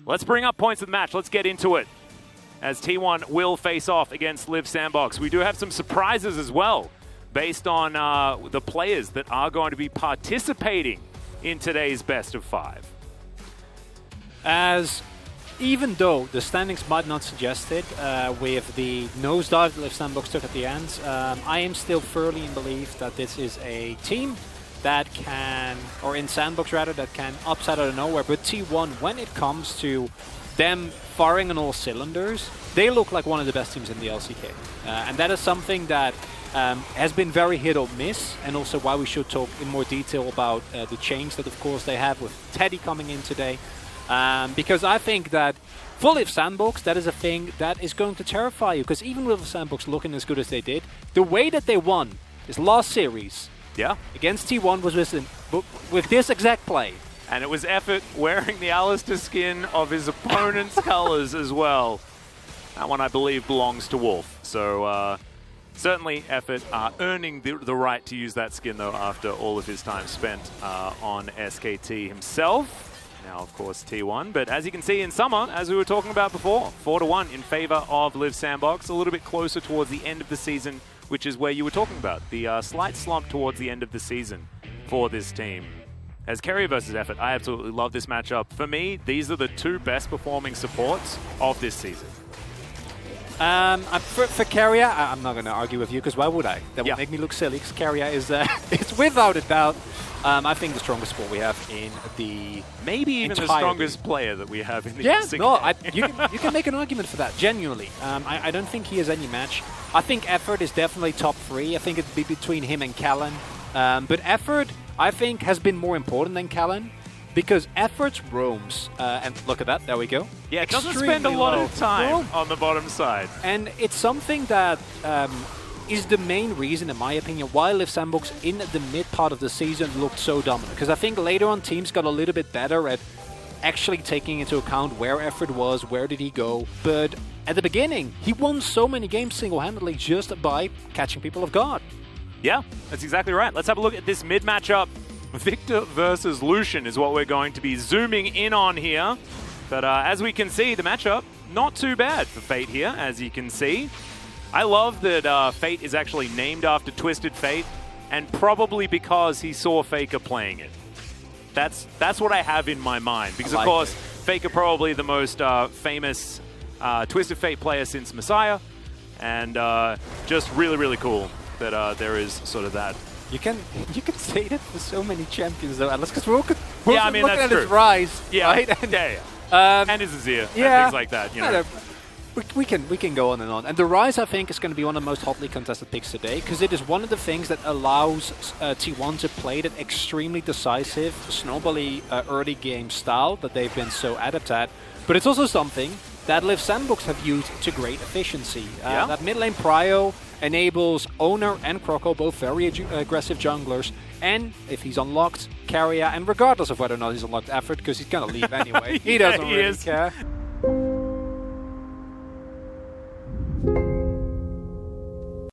Let's bring up points of the match. Let's get into it. As T1 will face off against Live Sandbox. We do have some surprises as well, based on the players that are going to be participating in today's best of 5. As even though the standings might not suggest it, with the nosedive that Live Sandbox took at the end, I am still firmly in belief that this is a team that can, or in Sandbox rather, that can upset out of nowhere. But T1, when it comes to them firing on all cylinders, they look like one of the best teams in the LCK. And that is something that has been very hit or miss, and also why we should talk in more detail about the change that, of course, they have with Teddy coming in today. Because I think that for Live Sandbox, that is a thing that is going to terrify you. Because even with Sandbox looking as good as they did, the way that they won this last series against T1 was with this exact play. And it was Effort wearing the Alistair skin of his opponent's colors as well. That one, I believe, belongs to Wolf. So certainly Effort earning the right to use that skin, though, after all of his time spent on SKT himself. Now, of course, T1. But as you can see in summer, as we were talking about before, 4-1 in favor of Live Sandbox. A little bit closer towards the end of the season, which is where you were talking about. The slight slump towards the end of the season for this team. As Keria versus Effort, I absolutely love this matchup. For me, these are the 2 best performing supports of this season. For Keria, I'm not going to argue with you, because why would I? That would make me look silly, because Keria is it's without a doubt, I think, the strongest support we have in the maybe even the strongest player that we have in the LCK. No, you can make an argument for that, genuinely. I don't think he has any match. I think Effort is definitely top 3. I think it'd be between him and Callan. But Effort, I think, has been more important than Callan, because Effort's roams, and look at that, there we go. Yeah, it doesn't spend a lot of time on the bottom side. And it's something that is the main reason, in my opinion, why Live Sandbox in the mid part of the season looked so dominant. Because I think later on teams got a little bit better at actually taking into account where Effort was, where did he go. But at the beginning, he won so many games single-handedly just by catching people off guard. Yeah, that's exactly right. Let's have a look at this mid matchup. Victor versus Lucian is what we're going to be zooming in on here. But as we can see, the matchup, not too bad for Fate here, as you can see. I love that Fate is actually named after Twisted Fate, and probably because he saw Faker playing it. That's what I have in my mind. Because, of course, Faker probably the most famous Twisted Fate player since Messiah. And just really, really cool that there is sort of that. You can say that for so many champions, though, Atlas, because we're looking at true. His rise, yeah, right? And his Azir, and things like that. You know. We can go on and on. And the rise, I think, is going to be one of the most hotly contested picks today, because it is one of the things that allows T1 to play that extremely decisive, snowbally early game style that they've been so adept at. But it's also something that Live Sandbox have used to great efficiency. That mid lane prio enables Owner and Croco, both very aggressive junglers, and if he's unlocked, Keria, and regardless of whether or not he's unlocked Effort, because he's going to leave anyway, he doesn't really care.